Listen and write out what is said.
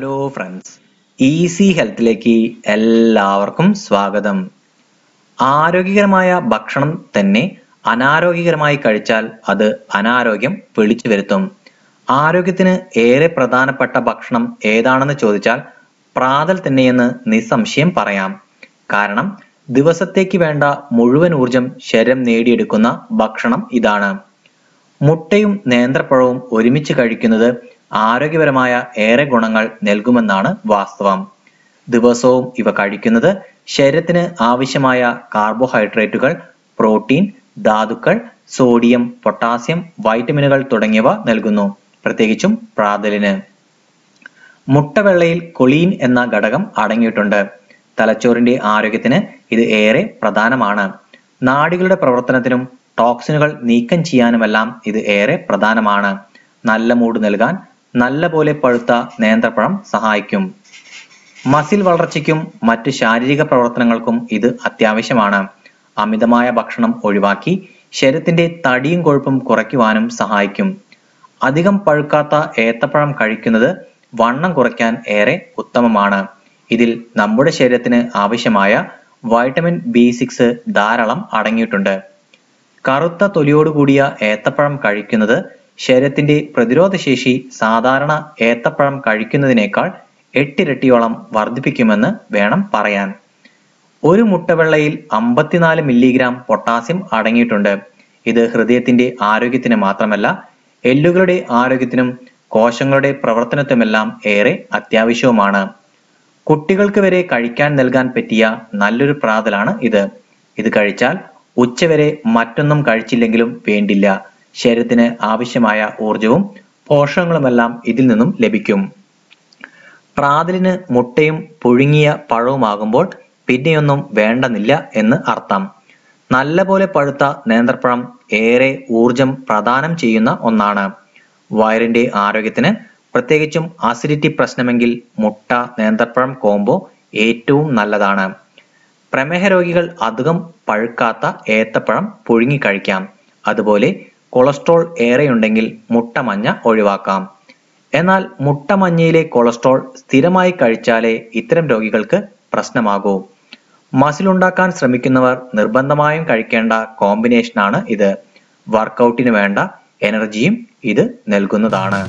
Hello friends, easy ഹെൽത്തിലേക്ക് എല്ലാവർക്കും സ്വാഗതം. ആരോഗ്യകരമായ ഭക്ഷണം തന്നെ അനാരോഗ്യകരമായി കഴിച്ചാൽ അത് അനാരോഗ്യം വിളിച്ചു വരുത്തും. ആരോഗ്യത്തിന് ഏറെ പ്രധാനപ്പെട്ട ഭക്ഷണം ഏതാണെന്ന് ചോദിച്ചാൽ പ്രാതൽ തന്നെയെന്ന് നിസ്സംശയം പറയാം. കാരണം ദിവസത്തേക്ക് വേണ്ട മുഴുവൻ ഊർജം ശരീരം നേടിയെടുക്കുന്ന ഭക്ഷണം ഇതാണ്. മുട്ടയും നേന്ത്രപ്പഴവും ഒരുമിച്ച് കഴിക്കുന്നത് ആരോഗ്യപരമായ ഏറെ ഗുണങ്ങൾ നൽകുമെന്നാണ് വാസ്തവം. ദിവസവും ഇവ കഴിക്കുന്നത് ശരീരത്തിന് ആവശ്യമായ കാർബോഹൈഡ്രേറ്റുകൾ, പ്രോട്ടീൻ, ധാതുക്കൾ, സോഡിയം, പൊട്ടാസ്യം, വൈറ്റമിനുകൾ തുടങ്ങിയവ നൽകുന്നു. പ്രത്യേകിച്ചും പ്രാതലിന്. മുട്ടവെള്ളയിൽ കൊളീൻ എന്ന ഘടകം അടങ്ങിയിട്ടുണ്ട്. തലച്ചോറിന്റെ ആരോഗ്യത്തിന് ഇത് ഏറെ പ്രധാനമാണ്. നാഡികളുടെ പ്രവർത്തനത്തിനും ടോക്സിനുകൾ നീക്കം ചെയ്യാനുമെല്ലാം ഇത് ഏറെ പ്രധാനമാണ്. നല്ല മൂഡ് നൽകാൻ നല്ല പോലെ പഴുത്ത നേന്ത്രപ്പഴം സഹായിക്കും. മസിൽ വളർച്ചയ്ക്കും മറ്റ് ശാരീരിക പ്രവർത്തനങ്ങൾക്കും ഇത് അത്യാവശ്യമാണ്. അമിതമായ ഭക്ഷണം ഒഴിവാക്കി ശരീരത്തിന്റെ തടിയും കൊഴുപ്പും കുറയ്ക്കുവാനും സഹായിക്കും. അധികം പഴുക്കാത്ത ഏത്തപ്പഴം കഴിക്കുന്നത് വണ്ണം കുറയ്ക്കാൻ ഏറെ ഉത്തമമാണ്. ഇതിൽ നമ്മുടെ ശരീരത്തിന് ആവശ്യമായ വൈറ്റമിൻ B6 ധാരാളം അടങ്ങിയിട്ടുണ്ട്. കറുത്ത തൊലിയോടുകൂടിയ ഏത്തപ്പഴം കഴിക്കുന്നത് ശരീരത്തിന്റെ പ്രതിരോധശേഷി സാധാരണ ഏത്തപ്പഴം കഴിക്കുന്നതിനേക്കാൾ 8 ഇരട്ടിയോളം വർദ്ധിപ്പിക്കുമെന്ന് വേണം പറയാൻ. ഒരു മുട്ടവെള്ളയിൽ 54 മില്ലിഗ്രാം പൊട്ടാസ്യം അടങ്ങിയിട്ടുണ്ട്. ഇത് ഹൃദയത്തിന്റെ ആരോഗ്യത്തിന് മാത്രമല്ല, എല്ലുകളുടെ ആരോഗ്യത്തിനും കോശങ്ങളുടെ പ്രവർത്തനത്തിനുമെല്ലാം ഏറെ അത്യാവശ്യവുമാണ്. കുട്ടികൾക്ക് വരെ കഴിക്കാൻ നൽകാൻ പറ്റിയ നല്ലൊരു പ്രാതലാണ് ഇത്. ഇത് കഴിച്ചാൽ ഉച്ചവരെ മറ്റൊന്നും കഴിച്ചില്ലെങ്കിലും വേണ്ടില്ല. ശരീരത്തിന് ആവശ്യമായ ഊർജവും പോഷകങ്ങളുമെല്ലാം ഇതിൽ നിന്നും ലഭിക്കും. പ്രാതലിന് മുട്ടയും പുഴുങ്ങിയ പഴവുമാകുമ്പോൾ പിന്നെയൊന്നും വേണ്ടെന്നില്ല എന്ന് അർത്ഥം. നല്ലപോലെ പഴുത്ത നേന്ത്രപ്പഴം ഏറെ ഊർജം പ്രദാനം ചെയ്യുന്ന ഒന്നാണ്. വയറിന്റെ ആരോഗ്യത്തിന്, പ്രത്യേകിച്ചും അസിഡിറ്റി പ്രശ്നമെങ്കിൽ മുട്ട നേന്ത്രപ്പഴം കോംബോ ഏറ്റവും നല്ലതാണ്. പ്രമേഹ രോഗികൾ അധികം പഴുക്കാത്ത ഏത്തപ്പഴം പുഴുങ്ങി കഴിക്കാം. അതുപോലെ കൊളസ്ട്രോൾ ഏറെയുണ്ടെങ്കിൽ മുട്ടമഞ്ഞ ഒഴിവാക്കാം. എന്നാൽ മുട്ടമഞ്ഞയിലെ കൊളസ്ട്രോൾ സ്ഥിരമായി കഴിച്ചാലേ ഇത്തരം രോഗികൾക്ക് പ്രശ്നമാകൂ. മസിലുണ്ടാക്കാൻ ശ്രമിക്കുന്നവർ നിർബന്ധമായും കഴിക്കേണ്ട കോമ്പിനേഷനാണ് ഇത്. വർക്കൗട്ടിന് വേണ്ട എനർജിയും ഇത് നൽകുന്നതാണ്.